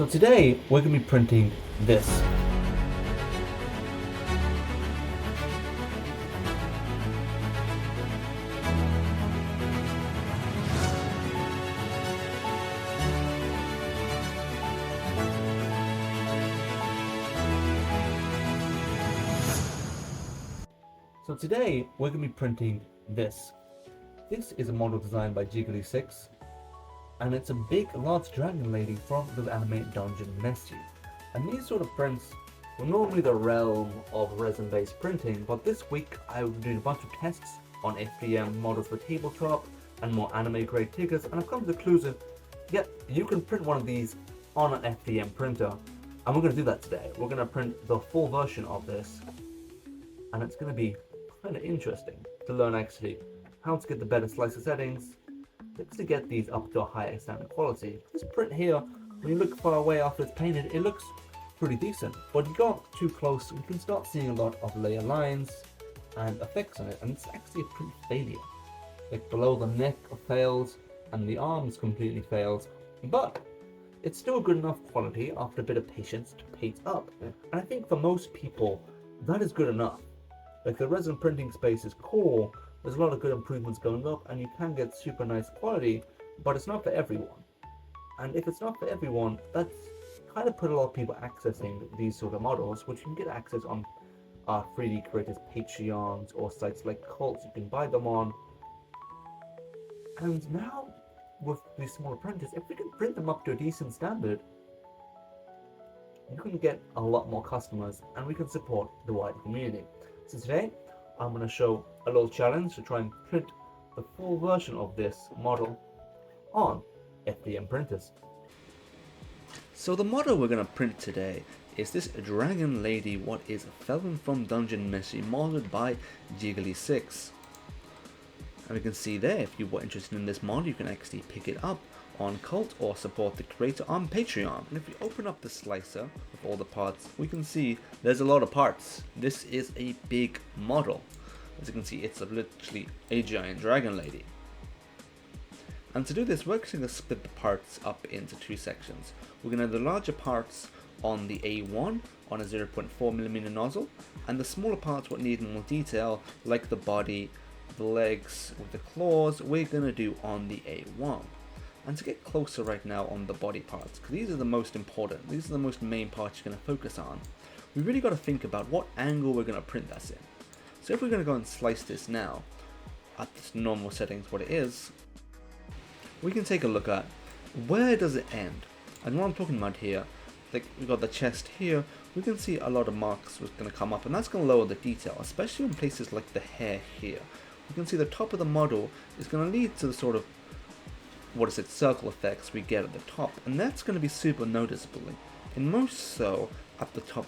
So today we're going to be printing this. So today we're going to be printing this. This is a model designed by jigglystix, and it's a big, large dragon lady from the anime Dungeon Meshi. And these sort of prints were normally the realm of resin-based printing, but this week I will do a bunch of tests on FDM models for tabletop and more anime-grade figures, and I've come to the conclusion, yeah, you can print one of these on an FDM printer, and we're going to do that today. We're going to print the full version of this, and it's going to be kind of interesting to learn actually how to get the better slicer settings, to get these up to a higher standard quality. This print here, when you look far away after it's painted, it looks pretty decent, but you go too close, you can start seeing a lot of layer lines and effects on it, and it's actually a print failure. Like below the neck fails, and the arms completely fails, but it's still good enough quality after a bit of patience to paint up. And I think for most people, that is good enough. Like the resin printing space is cool, there's a lot of good improvements going up, and you can get super nice quality, but it's not for everyone. And if it's not for everyone, that's kind of put a lot of people accessing these sort of models, which you can get access on 3D creators Patreons or sites like Cults you can buy them on. And now with these smaller printers, if we can print them up to a decent standard, you can get a lot more customers and we can support the wider community. So today I'm going to show a little challenge to try and print the full version of this model on FDM printers. So the model we're going to print today is this dragon lady, what is Felon from Dungeon Meshi, modeled by jigglystix. And we can see there, if you were interested in this model, you can actually pick it up on Cult or support the creator on Patreon. And if we open up the slicer with all the parts, we can see there's a lot of parts. This is a big model. As you can see, it's literally a giant dragon lady. And to do this, we're actually going to split the parts up into two sections. We're going to have the larger parts on the A1 on a 0.4mm nozzle, and the smaller parts what need more detail, like the body, the legs with the claws, we're going to do on the A1. And to get closer right now on the body parts, because these are the most important, these are the most main parts you're going to focus on, we really got to think about what angle we're going to print this in. So if we're going to go and slice this now, at this normal settings what it is, we can take a look at where does it end. And what I'm talking about here, like we've got the chest here, we can see a lot of marks was going to come up, and that's going to lower the detail, especially in places like the hair here. We can see the top of the model is going to lead to the sort of, circle effects we get at the top, and that's going to be super noticeable. And most so at the top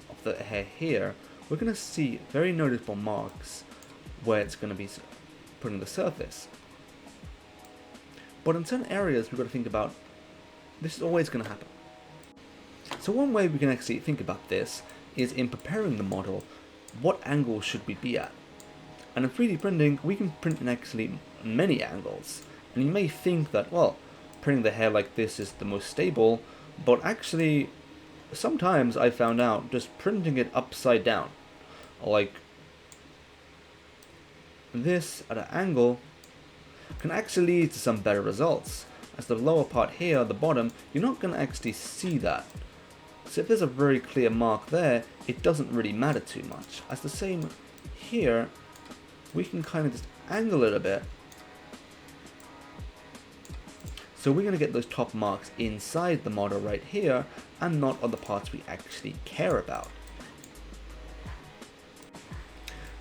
of the hair here, we're going to see very noticeable marks where it's going to be put on the surface. But in certain areas we've got to think about, this is always going to happen. So one way we can actually think about this is in preparing the model, what angle should we be at? And in 3D printing, we can print in actually many angles. And you may think that, well, printing the hair like this is the most stable, but actually, sometimes I found out just printing it upside down, like this at an angle, can actually lead to some better results. As the lower part here, the bottom, you're not going to actually see that. So if there's a very clear mark there, it doesn't really matter too much. As the same here, we can kind of just angle it a bit. So we're going to get those top marks inside the model right here, and not on the parts we actually care about.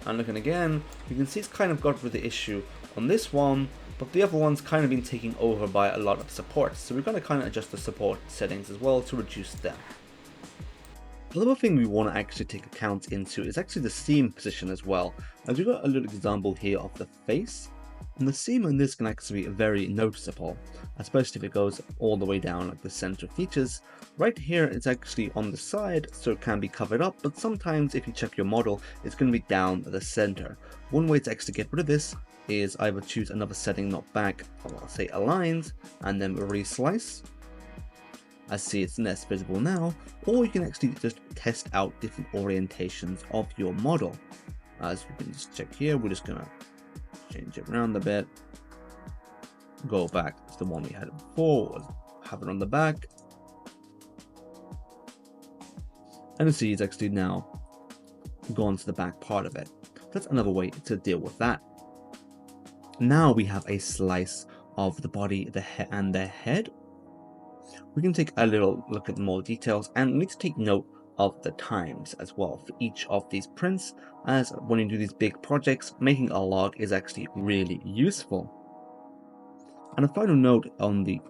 And looking again, you can see it's kind of got rid of the issue on this one, but the other one's kind of been taken over by a lot of support. So we're going to kind of adjust the support settings as well to reduce them. The other thing we want to actually take account into is actually the seam position as well, as we've got a little example here of the face. And the seam on this can actually be very noticeable, especially if it goes all the way down like the center features. Right here it's actually on the side, so it can be covered up, but sometimes if you check your model, it's going to be down the center. One way to actually get rid of this is either choose another setting, not back, or I'll say aligned, and then re-slice. I see it's less visible now, or you can actually just test out different orientations of your model. As we can just check here, we're just gonna change it around a bit, go back to the one we had before, have it on the back, and you see it's actually now gone to the back part of it. That's another way to deal with that. Now we have a slice of the body, the head, and the head. We can take a little look at more details, and we need to take note of the times as well for each of these prints, as when you do these big projects, making a log is actually really useful. And a final note on the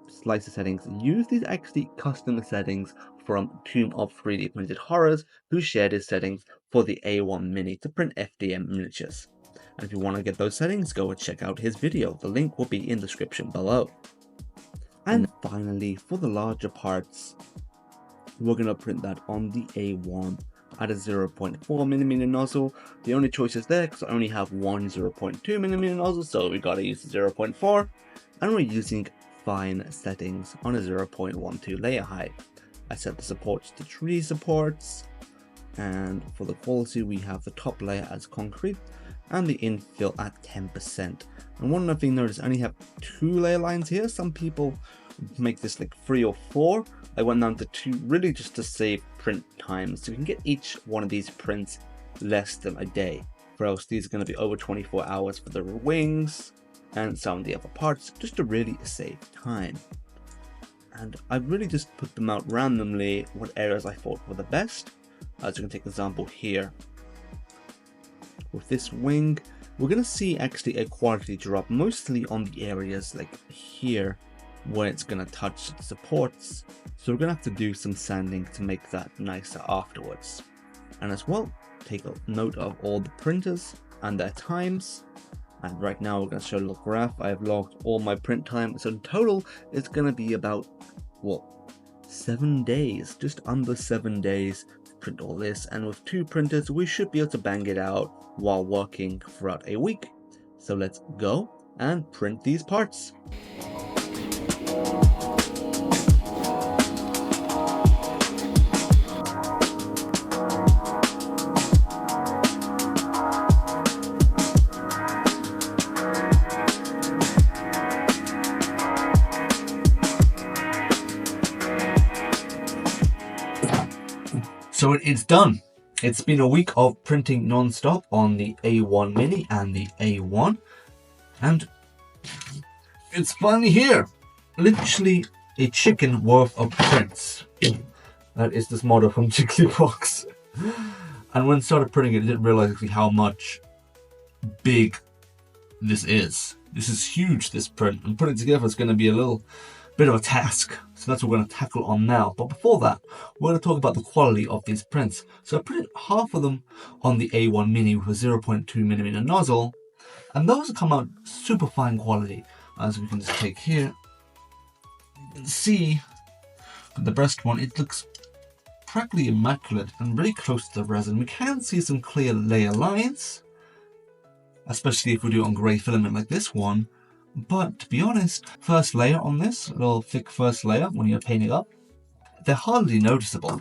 slicer settings, use these actually custom settings from Tomb of 3D Printed Horrors, who shared his settings for the A1 Mini to print FDM miniatures. And if you want to get those settings, go and check out his video. The link will be in the description below. And finally, for the larger parts, we're going to print that on the A1 at a 0.4mm nozzle. The only choice is there because I only have one 0.2mm nozzle, so we got to use the 0.4. And we're using fine settings on a 0.12 layer height. I set the supports to 3 supports, and for the quality we have the top layer as concrete and the infill at 10%. And one other thing, notice I only have 2 layer lines here. Some people make this like 3 or 4. I went down to 2, really just to save print time, so you can get each one of these prints less than a day, or else these are going to be over 24 hours for the wings and some of the other parts, just to really save time. And I really just put them out randomly, what areas I thought were the best. As you can take an example here with this wing, we're going to see actually a quality drop mostly on the areas like here when it's going to touch the supports, so we're going to have to do some sanding to make that nicer afterwards. And as well, take a note of all the printers and their times. And right now we're going to show a little graph. I have logged all my print time, so in total it's going to be about, what, 7 days, just under 7 days to print all this. And with 2 printers we should be able to bang it out while working throughout a week. So let's go and print these parts. So it's done. It's been a week of printing non-stop on the A1 Mini and the A1, and it's finally here. Literally a chicken worth of prints. That is this model from Jigglystix. And when I started printing it, I didn't realize actually how much big this is. This is huge, this print, and putting it together is going to be a little bit of a task. So that's what we're going to tackle on now. But before that, we're going to talk about the quality of these prints. So I printed half of them on the A1 Mini with a 0.2mm nozzle, and those come out super fine quality. As we can just take here, you can see the breast one, it looks practically immaculate and really close to the resin. We can see some clear layer lines, especially if we do it on grey filament like this one. But to be honest, first layer on this, a little thick first layer when you're painting up, they're hardly noticeable.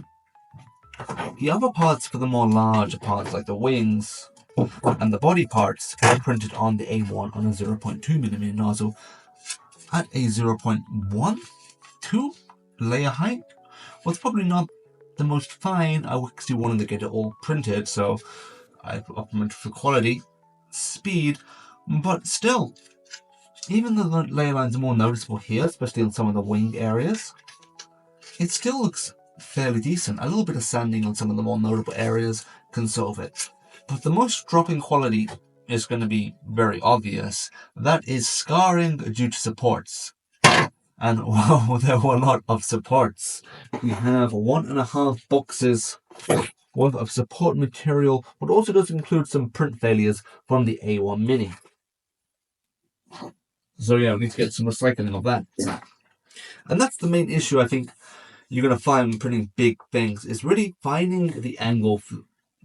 The other parts, for the more larger parts like the wings and the body parts, are printed on the A1 on a 0.2mm nozzle at a 0.12 layer height. Well, it's probably not the most fine. I actually wanted to get it all printed, so I opted for quality, speed, but still, even though the layer lines are more noticeable here, especially on some of the wing areas, it still looks fairly decent. A little bit of sanding on some of the more notable areas can solve it. But the most dropping quality is going to be very obvious. That is scarring due to supports. And wow, there were a lot of supports. We have 1.5 boxes worth of support material, but also does include some print failures from the A1 Mini. So yeah, we need to get some recycling of that. And that's the main issue I think you're going to find when printing big things, is really finding the angle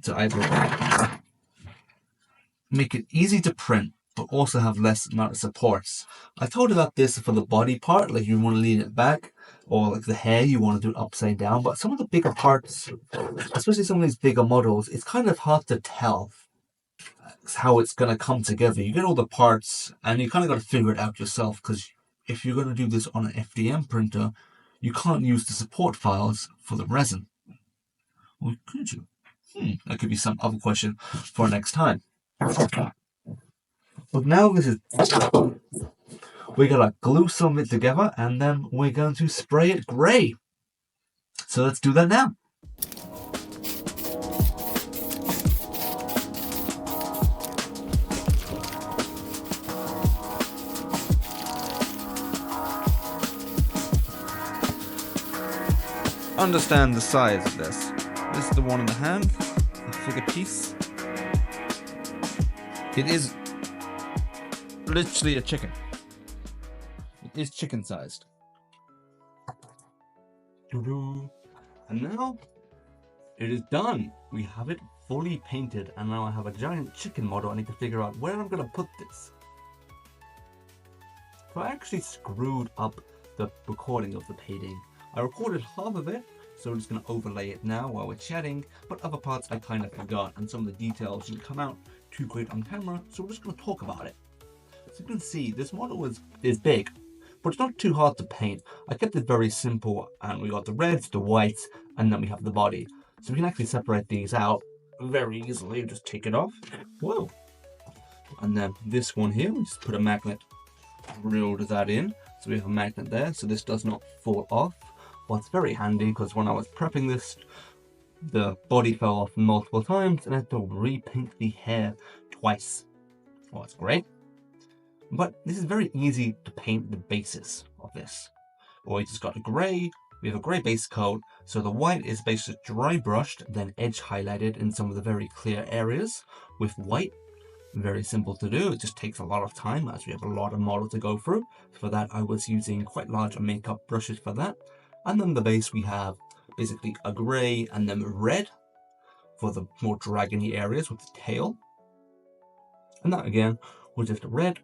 to either make it easy to print, but also have less amount of supports. I told about this for the body part, like you want to lean it back. or like the hair, you want to do it upside down. But some of the bigger parts, especially some of these bigger models, it's kind of hard to tell how it's going to come together. You get all the parts and you kind of got to figure it out yourself, because if you're going to do this on an FDM printer, you can't use the support files for the resin. Or could you? That could be some other question for next time. But now this is... We're going to glue some of it together and then we're going to spray it grey. So let's do that now. Understand the size of this. This is the one in the hand, the figure piece. It is literally a chicken. It is chicken sized. And now it is done. We have it fully painted, and now I have a giant chicken model. I need to figure out where I'm going to put this. So I actually screwed up the recording of the painting. I recorded half of it, so we're just going to overlay it now while we're chatting, but other parts I kind of forgot, and some of the details didn't come out too great on camera, so we're just going to talk about it. So you can see this model is big, but it's not too hard to paint. I kept it very simple, and we got the reds, the whites, and then we have the body. So we can actually separate these out very easily. Just take it off. Whoa. And then this one here, we just put a magnet, drilled that in. So we have a magnet there, so this does not fall off. Well, it's very handy, because when I was prepping this, the body fell off multiple times and I had to repaint the hair twice. Well, that's great. But this is very easy to paint the basis of this. We just got a grey, we have a grey base coat, so the white is basically dry brushed, then edge highlighted in some of the very clear areas with white. Very simple to do, it just takes a lot of time as we have a lot of model to go through. For that I was using quite large makeup brushes for that. And then the base we have basically a grey and then red for the more dragony areas with the tail. And that again was just a red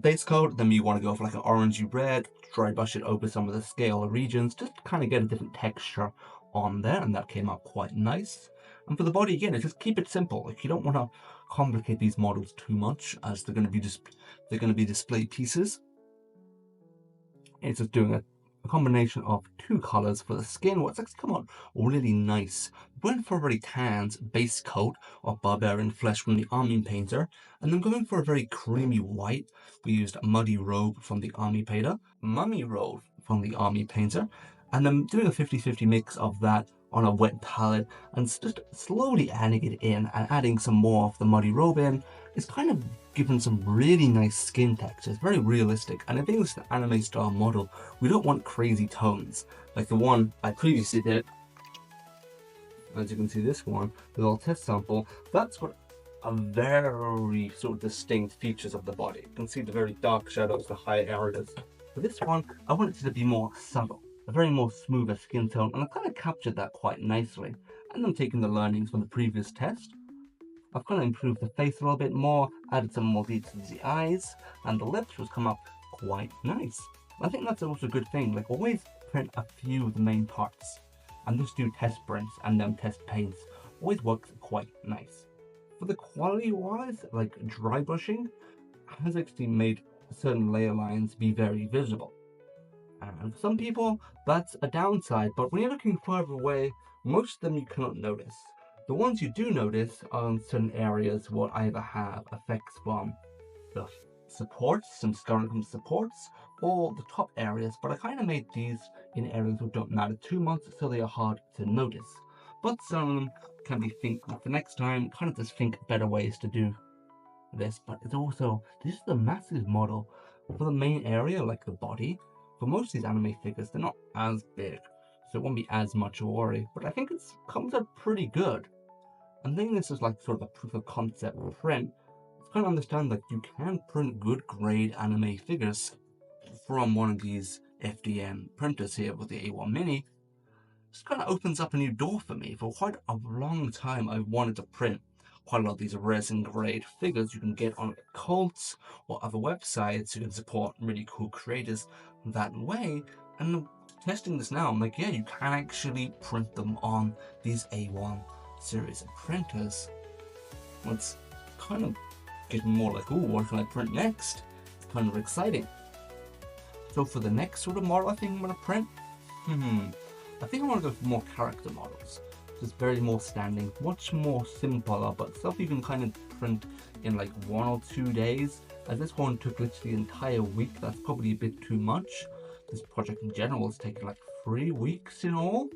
base coat. Then you want to go for like an orangey red, dry brush it over some of the scale regions, just to kind of get a different texture on there, and that came out quite nice. And for the body again, it's just keep it simple. Like, you don't want to complicate these models too much, as they're going to be display pieces. It's just doing a combination of two colors for the skin. What's actually come out really nice. Went for a very tanned base coat of barbarian flesh from the army painter, and then going for a very creamy white. We used Muddy Robe from the army painter, Mummy Robe from the army painter, and then doing a 50-50 mix of that on a wet palette, and just slowly adding it in and adding some more of the Muddy Robe in. It's kind of given some really nice skin texture. It's very realistic, and I think it's an anime style model. We don't want crazy tones like the one I previously did. As you can see, this one, the little test sample, that's got a very sort of distinct features of the body. You can see the very dark shadows, the high areas. For this one, I want it to be more subtle, a very more smoother skin tone, and I kind of captured that quite nicely. And I'm taking the learnings from the previous test. I've kind of improved the face a little bit more, added some more detail to the eyes, and the lips, which come up quite nice. I think that's also a good thing, like always print a few of the main parts, and just do test prints and then test paints. Always works quite nice. For the quality wise, like dry brushing has actually made certain layer lines be very visible. And for some people, that's a downside, but when you're looking further away, most of them you cannot notice. The ones you do notice are in certain areas what either have effects from the supports, some scarring from supports, or the top areas, but I kind of made these in areas that don't matter too much, so they are hard to notice. But some of them can be think for next time, kind of just think better ways to do this. But it's also, this is a massive model for the main area, like the body. For most of these anime figures, they're not as big, so it won't be as much a worry, but I think it comes out pretty good. I think this is like sort of a proof of concept print. It's kind of understand that you can print good grade anime figures from one of these FDM printers here with the A1 Mini. This kind of opens up a new door for me. For quite a long time I've wanted to print quite a lot of these resin grade figures you can get on cults or other websites. You can support really cool creators that way, And testing this now, I'm like, yeah, you can actually print them on these A1 series of printers. It's kind of getting more like, ooh, what can I print next? It's kind of exciting. So for the next sort of model I think I'm going to print, I think I want to go for more character models. Just very more standing, much more simpler, but stuff you can kind of print in like 1 or 2 days. As this one took literally the entire week, that's probably a bit too much. This project in general has taken like 3 weeks in all.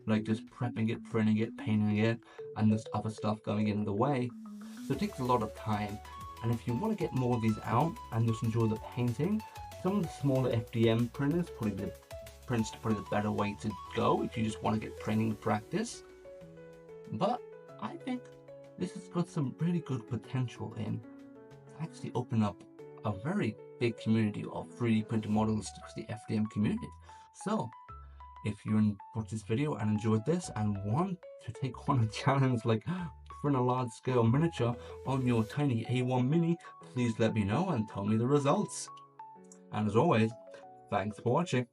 Like just prepping it, printing it, painting it, and there's other stuff going in the way. So it takes a lot of time. And if you want to get more of these out and just enjoy the painting, some of the smaller FDM printers probably the better way to go if you just want to get training practice. But I think this has got some really good potential in actually open up a very big community of 3D printed models to the FDM community. So if you watched this video and enjoyed this and want to take on a challenge like print a large scale miniature on your tiny A1 mini, please let me know and tell me the results. And as always, thanks for watching.